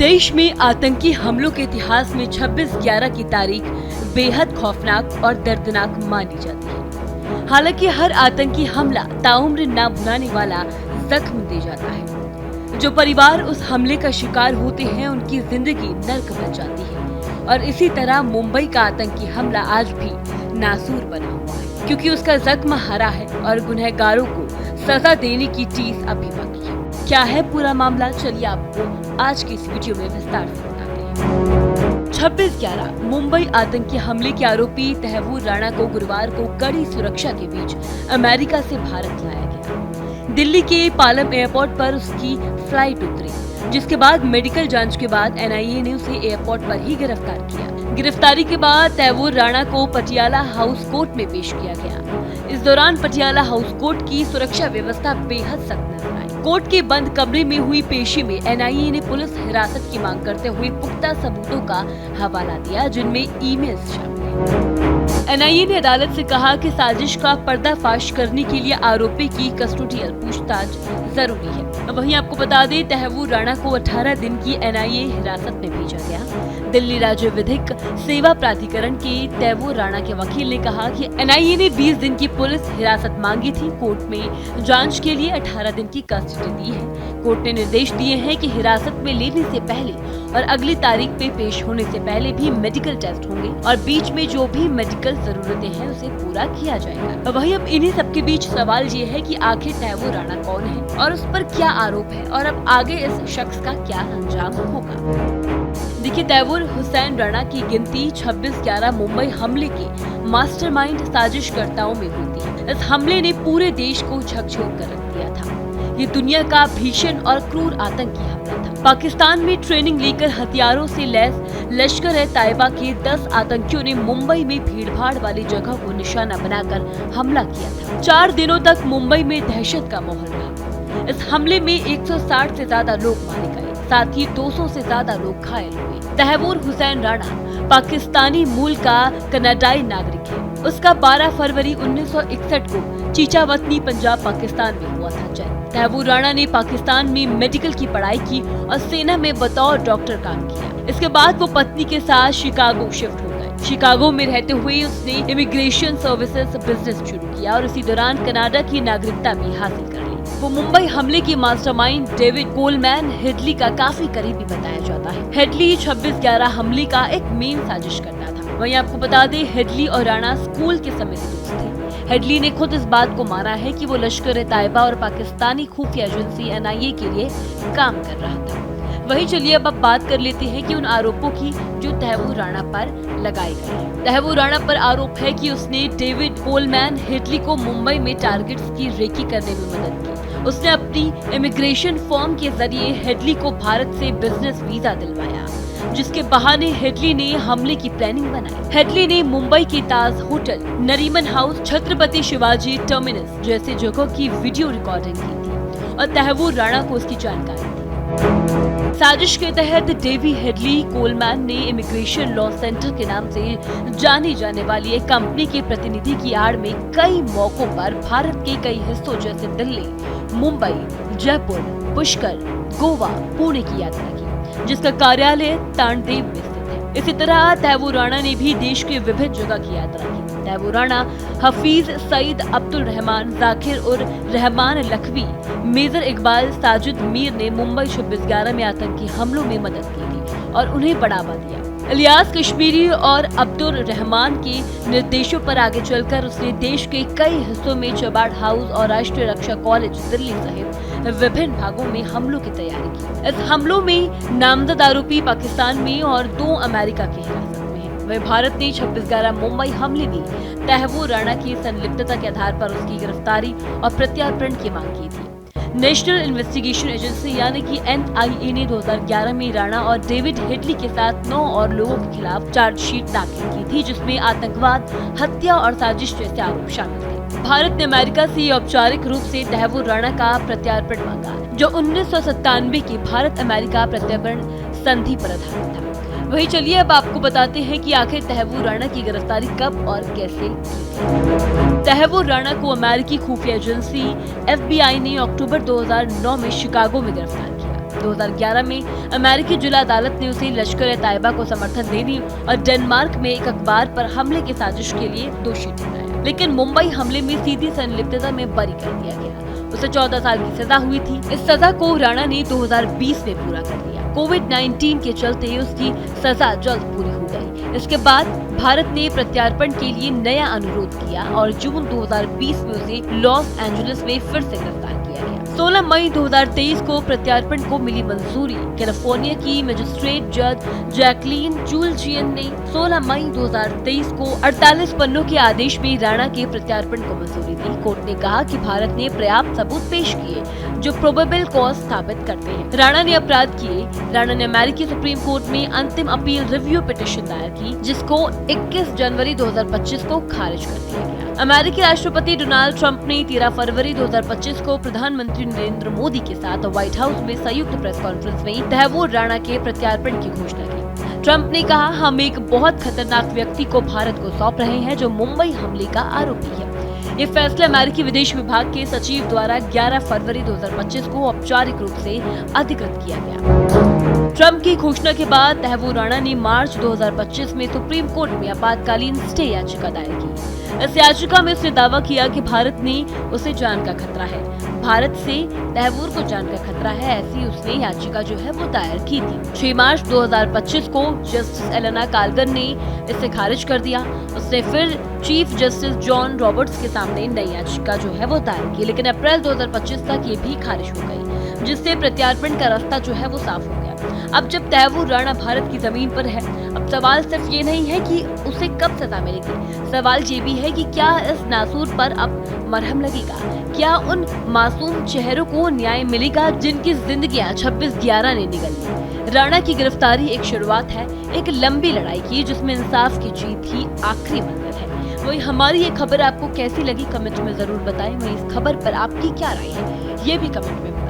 देश में आतंकी हमलों के इतिहास में 26/11 की तारीख बेहद खौफनाक और दर्दनाक मानी जाती है। हालांकि हर आतंकी हमला ताउम्र ना भुलाने वाला जख्म दे जाता है। जो परिवार उस हमले का शिकार होते हैं उनकी जिंदगी नर्क बन जाती है। और इसी तरह मुंबई का आतंकी हमला आज भी नासूर बना हुआ है, क्योंकि उसका जख्म हरा है और गुनहगारों को सजा देने की चीज अभी बाकी है। क्या है पूरा मामला, चलिए आपको आज की इस वीडियो में विस्तार से बताते हैं। 26/11 मुंबई आतंकी हमले के आरोपी तैमूर राणा को गुरुवार को कड़ी सुरक्षा के बीच अमेरिका से भारत लाया गया। दिल्ली के पालम एयरपोर्ट पर उसकी फ्लाइट उतरी, जिसके बाद मेडिकल जांच के बाद एनआईए ने उसे एयरपोर्ट पर ही गिरफ्तार किया। गिरफ्तारी के बाद तैमूर राणा को पटियाला हाउस कोर्ट में पेश किया गया। इस दौरान पटियाला हाउस कोर्ट की सुरक्षा व्यवस्था बेहद सख्त नजर आई। कोर्ट के बंद कमरे में हुई पेशी में एनआईए ने पुलिस हिरासत की मांग करते हुए पुख्ता सबूतों का हवाला दिया, जिनमें ईमेल्स शामिल हैं। एनआईए ने अदालत से कहा कि साजिश का पर्दाफाश करने के लिए आरोपी की कस्टोडियल पूछताछ जरूरी है। वहीं आपको बता दें, तैमूर राणा को 18 दिन की एनआईए हिरासत में भेजा गया। दिल्ली राज्य विधिक सेवा प्राधिकरण के तैमूर राणा के वकील ने कहा कि एनआईए ने 20 दिन की पुलिस हिरासत मांगी थी। कोर्ट में जांच के लिए 18 दिन की कस्टडी दी है। कोर्ट ने निर्देश दिए हैं कि हिरासत में लेने से पहले और अगली तारीख पे पेश होने से पहले भी मेडिकल टेस्ट होंगे और बीच में जो भी मेडिकल जरूरतें हैं उसे पूरा किया जाएगा। वहीं अब इन्हीं सबके बीच सवाल ये है कि आखिर तैमूर राणा कौन है और उस पर क्या आरोप है और अब आगे इस शख्स का क्या अंजाम होगा। देखिए, तैमूर हुसैन राणा की गिनती 26/11 मुंबई हमले के मास्टरमाइंड साजिशकर्ताओं में होती है। इस हमले ने पूरे देश को झकझोर कर रख दिया था। ये दुनिया का भीषण और क्रूर आतंकी हमला था। पाकिस्तान में ट्रेनिंग लेकर हथियारों से लैस लश्कर-ए-तैयबा के 10 आतंकियों ने मुंबई में भीड़भाड़ वाली जगह को निशाना बनाकर हमला किया था। 4 दिनों तक मुंबई में दहशत का माहौल रहा। इस हमले में 160 से ज्यादा लोग मारे गए, साथ ही 200 से ज्यादा लोग घायल हुए। तैमूर हुसैन राणा पाकिस्तानी मूल का कनाडाई नागरिक है। उसका 12 फरवरी 1961 को चीचावतनी पंजाब पाकिस्तान में हुआ था जन्म। तैमूर राणा ने पाकिस्तान में मेडिकल की पढ़ाई की और सेना में बतौर डॉक्टर काम किया। इसके बाद वो पत्नी के साथ शिकागो शिफ्ट हो गए। शिकागो में रहते हुए उसने इमिग्रेशन सर्विसेज बिजनेस शुरू किया और इसी दौरान कनाडा की नागरिकता भी हासिल कर ली। वो मुंबई हमले की मास्टरमाइंड डेविड कोलमैन हेडली का काफी करीबी बताया जाता है। हेडली 26/11 हमले का एक मेन साजिश करता था। वहीं आपको बता दें, हेडली और राणा स्कूल के समय से दोस्त थे। हेडली ने खुद इस बात को माना है कि वो लश्कर-ए-तैयबा और पाकिस्तानी खुफिया एजेंसी एनआईए के लिए काम कर रहा था। वही चलिए अब बात कर लेते हैं कि उन आरोपों की जो तैमूर राणा पर लगाए गए हैं। तैमूर राणा पर आरोप है कि उसने डेविड कोलमैन हेडली को मुंबई में टारगेट्स की रेकी करने में मदद की। उसने अपनी इमिग्रेशन फर्म के जरिए हेडली को भारत से बिजनेस वीजा दिलवाया, जिसके बहाने हेडली ने हमले की प्लानिंग बनाई। हेडली ने मुंबई के Taj hotel, Nariman house, Chhatrapati Shivaji terminus जैसे जगहों की वीडियो रिकॉर्डिंग की थी और तैमूर राणा को उसकी जानकारी थी। साजिश के तहत डेवी हेडली कोलमैन ने इमिग्रेशन लॉ सेंटर के नाम से जानी जाने वाली एक कंपनी के प्रतिनिधि की आड़ में कई मौकों पर भारत के कई हिस्सों जैसे दिल्ली, मुंबई, जयपुर, पुष्कर, गोवा, पुणे की यात्रा की, जिसका कार्यालय तांडदेव में स्थित है। इसी तरह तैमूर राणा ने भी देश के विभिन्न जगह की यात्रा की। तैमूर राणा हफीज सईद, अब्दुल रहमान, जाकिर उर रहमान लखवी, मेजर इकबाल, साजिद मीर ने मुंबई 26/11 में आतंकी हमलों में मदद की थी और उन्हें बढ़ावा दिया। इलियास कश्मीरी और अब्दुल रहमान के निर्देशों पर आगे चलकर उसने देश के कई हिस्सों में चबाड़ हाउस और राष्ट्रीय रक्षा कॉलेज दिल्ली सहित विभिन्न भागों में हमलों की तैयारी की। इस हमलों में नामजद आरोपी पाकिस्तान में और 2 अमेरिका की हिरासत में हैं। वहीं भारत ने 26/11 मुंबई हमले में तैमूर राणा की संलिप्तता के आधार पर उसकी गिरफ्तारी और प्रत्यार्पण की मांग की थी। नेशनल इन्वेस्टिगेशन एजेंसी यानी कि एनआईए ने 2011 में राणा और डेविड हेडली के साथ 9 और लोगों के खिलाफ चार्जशीट दाखिल की थी, जिसमें आतंकवाद, हत्या और साजिश जैसे आरोप शामिल थे। भारत ने अमेरिका से औपचारिक रूप से तैमूर राणा का प्रत्यार्पण मांगा, जो 1997 की भारत अमेरिका प्रत्यार्पण संधि पर आधारित था। वही चलिए अब आपको बताते हैं कि आखिर तैमूर राणा की गिरफ्तारी कब और कैसे की। तैमूर राणा को अमेरिकी खुफिया एजेंसी FBI ने अक्टूबर 2009 में शिकागो में गिरफ्तार किया। 2011 में अमेरिकी जिला अदालत ने उसे लश्कर-ए-तैयबा को समर्थन देने और डेनमार्क में एक अखबार पर हमले की साजिश के लिए दोषी ठहराया, लेकिन मुंबई हमले में सीधी संलिप्तता में बरी कर दिया गया। उसे 14 साल की सजा हुई थी। इस सजा को राणा ने 2020 में पूरा कर लिया। कोविड-19 के चलते उसकी सजा जल्द पूरी हो गई। इसके बाद भारत ने प्रत्यार्पण के लिए नया अनुरोध किया और जून 2020 में उसे लॉस एंजलिस में फिर से गिरफ्तार किया गया। 16 मई 2023 को प्रत्यार्पण को मिली मंजूरी। कैलिफोर्निया की मजिस्ट्रेट जज जैकलीन चुलजियन ने 16 मई 2023 को 48 पन्नों के आदेश में राणा के प्रत्यार्पण को मंजूरी दी। कोर्ट ने कहा कि भारत ने पर्याप्त सबूत पेश किए जो प्रोबेबल कॉज स्थापित करते हैं। राणा ने अपराध किए। राणा ने अमेरिकी सुप्रीम कोर्ट में अंतिम अपील रिव्यू पिटीशन दायर की, जिसको 21 जनवरी 2025 को खारिज कर दिया गया। अमेरिकी राष्ट्रपति डोनाल्ड ट्रंप ने 13 फरवरी 2025 को प्रधानमंत्री नरेंद्र मोदी के साथ व्हाइट हाउस में संयुक्त प्रेस कॉन्फ्रेंस में तैमूर राणा के प्रत्यार्पण की घोषणा की। ट्रंप ने कहा, हम एक बहुत खतरनाक व्यक्ति को भारत को सौंप रहे हैं जो मुंबई हमले का आरोपी है। ये फैसला अमेरिकी विदेश विभाग के सचिव द्वारा 11 फरवरी 2025 को औपचारिक रूप से अधिकृत किया गया। ट्रंप की घोषणा के बाद तैमूर राणा ने मार्च 2025 में सुप्रीम कोर्ट में आपातकालीन स्टे याचिका दायर की। इस याचिका में उसने दावा किया कि भारत ने उसे जान का खतरा है। भारत से तैमूर को जान का खतरा है, ऐसी उसने याचिका जो है वो दायर की थी। 6 मार्च 2025 को जस्टिस एलेना कालगन ने इसे खारिज कर दिया। उसने फिर चीफ जस्टिस जॉन रॉबर्ट्स के सामने नई याचिका जो है वो दायर की, लेकिन अप्रैल 2025 तक ये भी खारिज हो गई, जिससे प्रत्यार्पण का रास्ता जो है वो साफ हो गया। अब जब तैमूर राणा भारत की जमीन पर है, अब सवाल सिर्फ ये नहीं है कि उसे कब सजा मिलेगी, सवाल ये भी है कि क्या इस नासूर पर अब मरहम लगेगा, क्या उन मासूम चेहरों को न्याय मिलेगा जिनकी जिंदगियां 26/11 ने निगल ली। राणा की गिरफ्तारी एक शुरुआत है एक लंबी लड़ाई की, जिसमें इंसाफ की जीत ही आखिरी मंजिल है। वही हमारी ये खबर आपको कैसी लगी कमेंट में जरूर बताएं। वही इस खबर पर आपकी क्या राय है ये भी कमेंट में बताएं।